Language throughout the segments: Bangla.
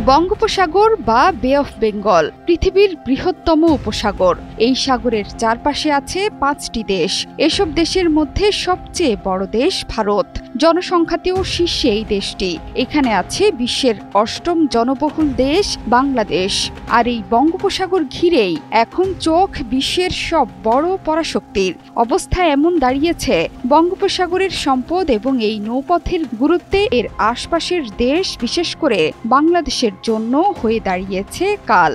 বঙ্গোপসাগর বা বে অফ বেঙ্গল পৃথিবীর বৃহত্তম উপসাগর। এই সাগরের চারপাশে আছে ৫টি দেশ। এসব দেশের মধ্যে সবচেয়ে বড় দেশ ভারত। জনসংখ্যাতেও শীর্ষে এই দেশটি। এখানে আছে বিশ্বের ৮ম জনবহুল দেশ বাংলাদেশ। আর এই বঙ্গোপসাগর ঘিরেই এখন চোখ বিশ্বের সব বড় পরাশক্তির। অবস্থা এমন দাঁড়িয়েছে, বঙ্গোপসাগরের সম্পদ এবং এই নৌপথের গুরুত্বে এর আশপাশের দেশ, বিশেষ করে বাংলাদেশের জন্য হয়ে দাঁড়িয়েছে কাল।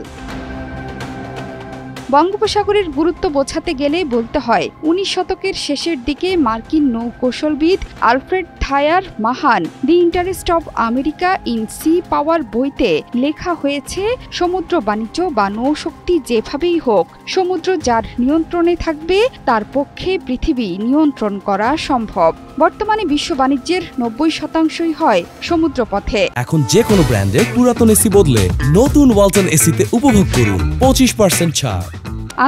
বঙ্গোপসাগরের গুরুত্ব বোঝাতে গেলে বলতে হয় ১৯ শতকের শেষের দিকে মার্কিন নৌকৌশলবিদ Alfred Thayer Mahan The Interest of America in Sea Power বইতে লেখা হয়েছে, সমুদ্র বাণিজ্য বা নৌশক্তি যেভাবেই হোক, সমুদ্র যার নিয়ন্ত্রণে থাকবে তার পক্ষে পৃথিবী নিয়ন্ত্রণ করা সম্ভব। বর্তমানে বিশ্ব বাণিজ্যের ৯০% হয় সমুদ্রপথে। এখন যে কোনো ব্র্যান্ডের পুরাতন এসি বদলে নতুন ওয়ালটন এসিতে উপভোগ করুন ২৫% ছাড়।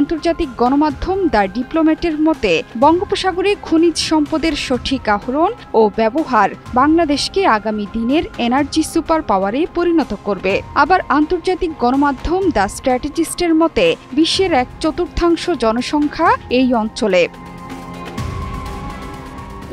আন্তর্জাতিক গণমাধ্যম দ্য ডিপ্লোম্যাটের মতে, বঙ্গোপসাগরে খনিজ সম্পদের সঠিক আহরণ ও ব্যবহার বাংলাদেশকে আগামী দিনের এনার্জি সুপার পাওয়ারে পরিণত করবে। আবার আন্তর্জাতিক গণমাধ্যম দ্য স্ট্র্যাটেজিস্টের মতে, বিশ্বের ১/৪ জনসংখ্যা এই অঞ্চলে।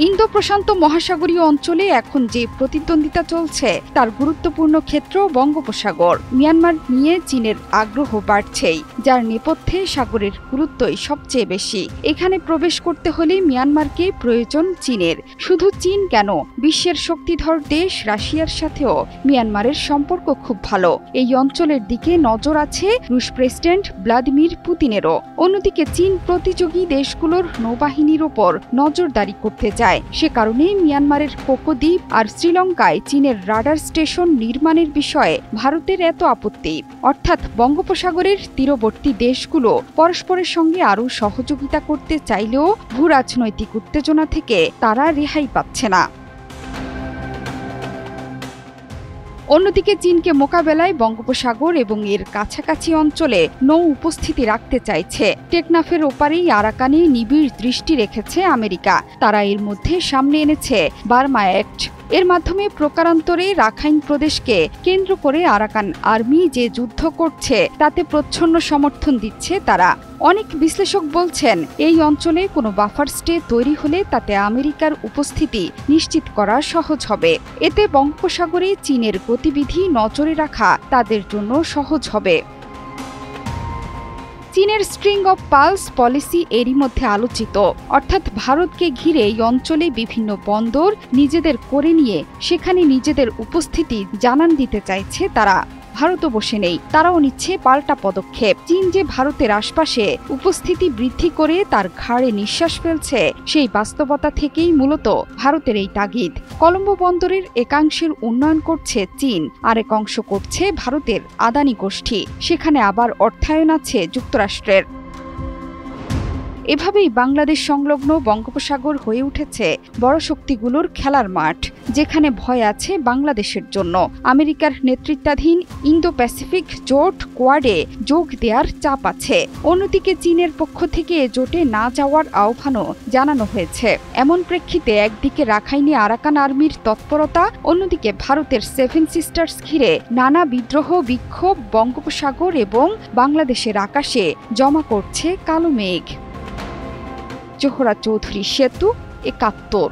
ইন্দো প্রশান্ত মহাসাগরীয় অঞ্চলে এখন যে প্রতিদ্বন্দ্বিতা চলছে তার গুরুত্বপূর্ণ ক্ষেত্র বঙ্গোপসাগর। মিয়ানমার নিয়ে চীনের আগ্রহ বাড়ছেই, যার নেপথ্যে সাগরের গুরুত্বই সবচেয়ে বেশি। এখানে প্রবেশ করতে হলে মিয়ানমারকে প্রয়োজন চীনের। শুধু চীন কেন, বিশ্বের শক্তিধর দেশ রাশিয়ার সাথেও মিয়ানমারের সম্পর্ক খুব ভালো। এই অঞ্চলের দিকে নজর আছে রুশ প্রেসিডেন্ট ভ্লাদিমির পুতিনেরও। অন্যদিকে চীন প্রতিযোগী দেশগুলোর নৌবাহিনীর ওপর নজরদারি করতে চায়। সে কারণে মিয়ানমারের কোকো দ্বীপ আর শ্রীলঙ্কায় চীনের রাডার স্টেশন নির্মাণের বিষয়ে ভারতের এত আপত্তি। অর্থাৎ বঙ্গোপসাগরের তীরবর্তী দেশগুলো পরস্পরের সঙ্গে আরও সহযোগিতা করতে চাইলেও ভূরাজনৈতিক উত্তেজনা থেকে তারা রেহাই পাচ্ছে না। অন্যদিকে চীনকে মোকাবেলায় বঙ্গোপসাগর এবং এর কাছাকাছি অঞ্চলে নৌ উপস্থিতি রাখতে চাইছে। টেকনাফের ওপারেই আরাকানে নিবিড় দৃষ্টি রেখেছে আমেরিকা। তারা এর মধ্যে সামনে এনেছে বার্মা অ্যাক্ট। এর মাধ্যমে প্রকারান্তরে রাখাইন প্রদেশকে কেন্দ্র করে আরাকান আর্মি যে যুদ্ধ করছে তাতে প্রচ্ছন্ন সমর্থন দিচ্ছে তারা। অনেক বিশ্লেষক বলছেন, এই অঞ্চলে কোনো বাফার স্টে তৈরি হলে তাতে আমেরিকার উপস্থিতি নিশ্চিত করা সহজ হবে। এতে বঙ্গোপসাগরে চীনের গতিবিধি নজরে রাখা তাদের জন্য সহজ হবে। চীনের স্ট্রিং অব পালস পলিসি এরই মধ্যে আলোচিত। অর্থাৎ ভারতকে ঘিরে এই অঞ্চলে বিভিন্ন বন্দর নিজেদের করে নিয়ে সেখানে নিজেদের উপস্থিতি জানান দিতে চাইছে তারা। ভারতও বসে নেই, তারাও নিচ্ছে পাল্টা পদক্ষেপ। চীন যে ভারতের আশপাশে উপস্থিতি বৃদ্ধি করে তার ঘাড়ে নিঃশ্বাস ফেলছে, সেই বাস্তবতা থেকেই মূলত ভারতের এই তাগিদ। কলম্বো বন্দরের একাংশের উন্নয়ন করছে চীন, আরেক অংশ করছে ভারতের আদানি গোষ্ঠী। সেখানে আবার অর্থায়ন আছে যুক্তরাষ্ট্রের। এভাবেই বাংলাদেশ সংলগ্ন বঙ্গোপসাগর হয়ে উঠেছে বড় শক্তিগুলোর খেলার মাঠ, যেখানে ভয় আছে বাংলাদেশের জন্য। আমেরিকার নেতৃত্বাধীন ইন্দো প্যাসিফিক জোট কোয়াডে যোগ দেওয়ার চাপ আছে। অন্যদিকে চীনের পক্ষ থেকে এ জোটে না যাওয়ার আহ্বানও জানানো হয়েছে। এমন প্রেক্ষিতে একদিকে রাখাইনে আরাকান আর্মির তৎপরতা, অন্যদিকে ভারতের 7 সিস্টার্স ঘিরে নানা বিদ্রোহ বিক্ষোভ বঙ্গোপসাগর এবং বাংলাদেশের আকাশে জমা করছে কালো মেঘ। জোহরা চৌধুরী, সেতু, ৭১।